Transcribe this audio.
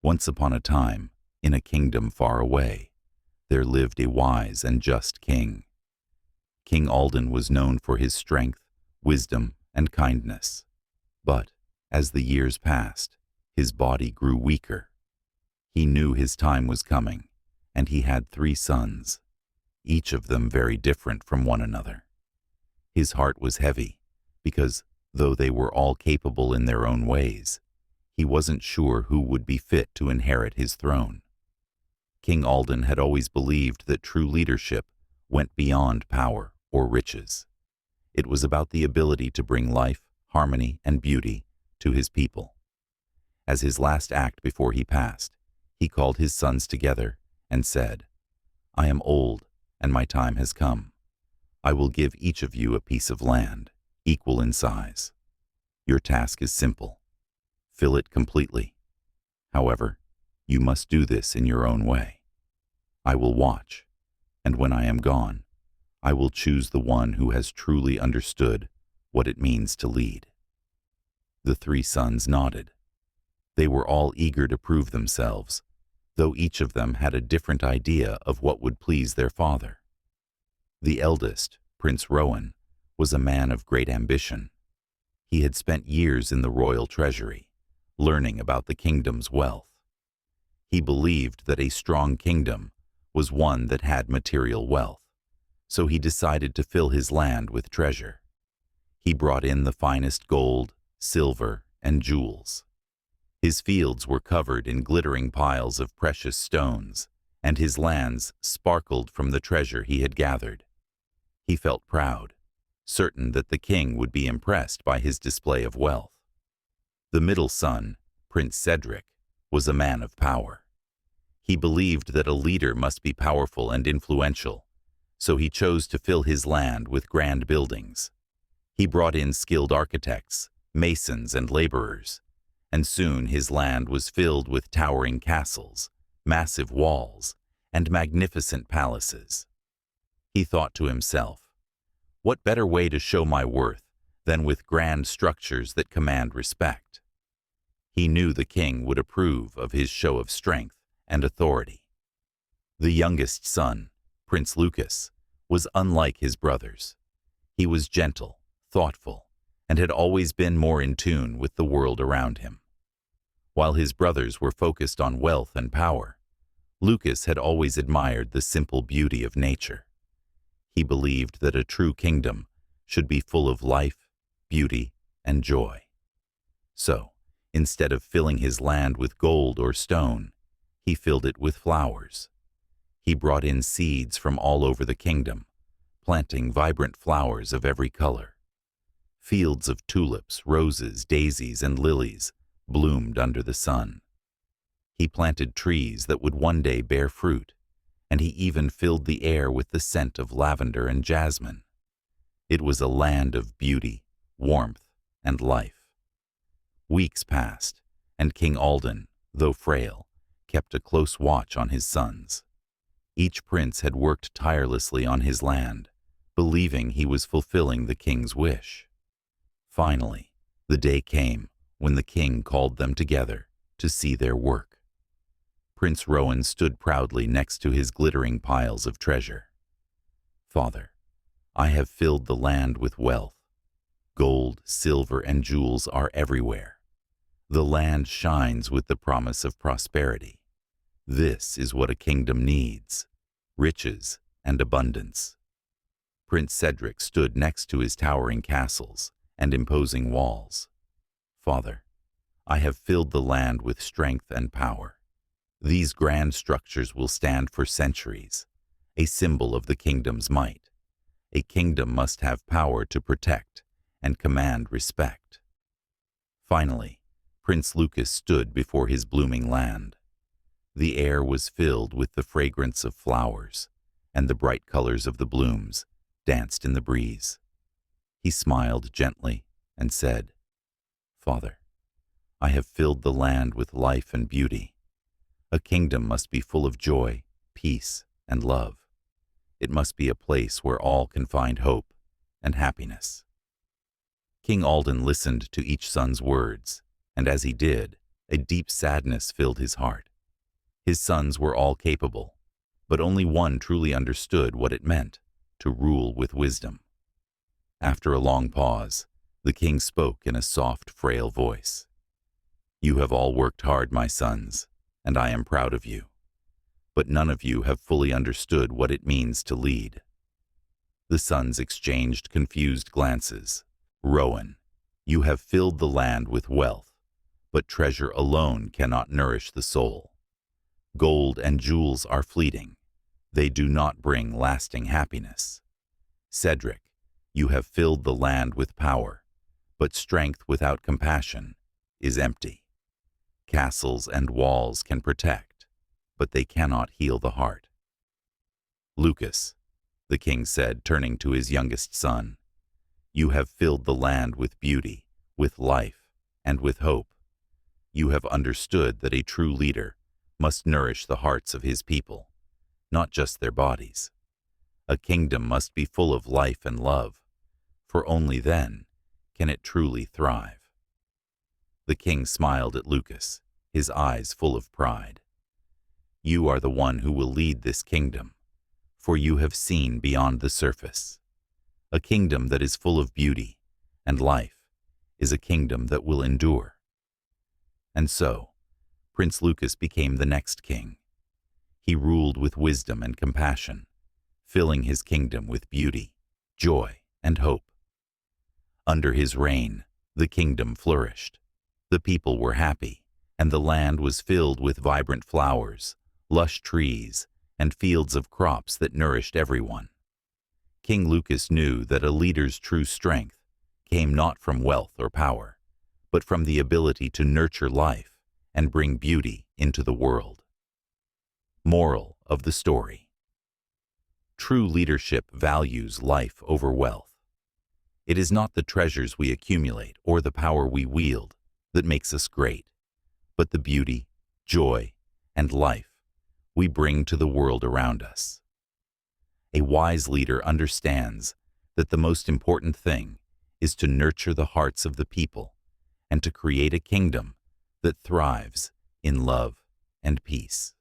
Once upon a time, in a kingdom far away, there lived a wise and just king. King Alden was known for his strength, wisdom, and kindness. But, as the years passed, his body grew weaker. He knew his time was coming, and he had 3 sons, each of them very different from one another. His heart was heavy, because, though they were all capable in their own ways, he wasn't sure who would be fit to inherit his throne. King Alden had always believed that true leadership went beyond power or riches. It was about the ability to bring life, harmony, and beauty to his people. As his last act before he passed, he called his sons together and said, "I am old, and my time has come. I will give each of you a piece of land, equal in size. Your task is simple. Fill it completely. However, you must do this in your own way. I will watch, and when I am gone, I will choose the one who has truly understood what it means to lead." The 3 sons nodded. They were all eager to prove themselves, though each of them had a different idea of what would please their father. The eldest, Prince Rowan, was a man of great ambition. He had spent years in the royal treasury, learning about the kingdom's wealth. He believed that a strong kingdom was one that had material wealth, so he decided to fill his land with treasure. He brought in the finest gold, silver, and jewels. His fields were covered in glittering piles of precious stones, and his lands sparkled from the treasure he had gathered. He felt proud, certain that the king would be impressed by his display of wealth. The middle son, Prince Cedric, was a man of power. He believed that a leader must be powerful and influential, so he chose to fill his land with grand buildings. He brought in skilled architects, masons, and laborers, and soon his land was filled with towering castles, massive walls, and magnificent palaces. He thought to himself, "What better way to show my worth than with grand structures that command respect?" He knew the king would approve of his show of strength and authority. The youngest son, Prince Lucas, was unlike his brothers. He was gentle, thoughtful, and had always been more in tune with the world around him. While his brothers were focused on wealth and power, Lucas had always admired the simple beauty of nature. He believed that a true kingdom should be full of life, beauty, and joy. So, instead of filling his land with gold or stone, he filled it with flowers. He brought in seeds from all over the kingdom, planting vibrant flowers of every color. Fields of tulips, roses, daisies, and lilies bloomed under the sun. He planted trees that would one day bear fruit, and he even filled the air with the scent of lavender and jasmine. It was a land of beauty, warmth, and life. Weeks passed, and King Alden, though frail, kept a close watch on his sons. Each prince had worked tirelessly on his land, believing he was fulfilling the king's wish. Finally, the day came when the king called them together to see their work. Prince Rowan stood proudly next to his glittering piles of treasure. "Father, I have filled the land with wealth. Gold, silver, and jewels are everywhere. The land shines with the promise of prosperity. This is what a kingdom needs: riches and abundance." Prince Cedric stood next to his towering castles and imposing walls. "Father, I have filled the land with strength and power. These grand structures will stand for centuries, a symbol of the kingdom's might. A kingdom must have power to protect and command respect." Finally, Prince Lucas stood before his blooming land. The air was filled with the fragrance of flowers, and the bright colors of the blooms danced in the breeze. He smiled gently and said, "Father, I have filled the land with life and beauty. A kingdom must be full of joy, peace, and love. It must be a place where all can find hope and happiness." King Alden listened to each son's words, and as he did, A deep sadness filled his heart. His sons were all capable, but only one truly understood what it meant to rule with wisdom. After a long pause, the king spoke in a soft, frail voice. "You have all worked hard, my sons, and I am proud of you. But none of you have fully understood what it means to lead." The sons exchanged confused glances. "Rowan, you have filled the land with wealth, but treasure alone cannot nourish the soul. Gold and jewels are fleeting. They do not bring lasting happiness. Cedric, you have filled the land with power, but strength without compassion is empty. Castles and walls can protect, but they cannot heal the heart." "Lucas," the king said, turning to his youngest son, "you have filled the land with beauty, with life, and with hope. You have understood that a true leader must nourish the hearts of his people, not just their bodies. A kingdom must be full of life and love, for only then can it truly thrive." The king smiled at Lucas, his eyes full of pride. "You are the one who will lead this kingdom, for you have seen beyond the surface. A kingdom that is full of beauty and life is a kingdom that will endure." And so, Prince Lucas became the next king. He ruled with wisdom and compassion, filling his kingdom with beauty, joy, and hope. Under his reign, the kingdom flourished. The people were happy, and the land was filled with vibrant flowers, lush trees, and fields of crops that nourished everyone. King Lucas knew that a leader's true strength came not from wealth or power, but from the ability to nurture life and bring beauty into the world. Moral of the story: true leadership values life over wealth. It is not the treasures we accumulate or the power we wield that makes us great, but the beauty, joy, and life we bring to the world around us. A wise leader understands that the most important thing is to nurture the hearts of the people and to create a kingdom that thrives in love and peace.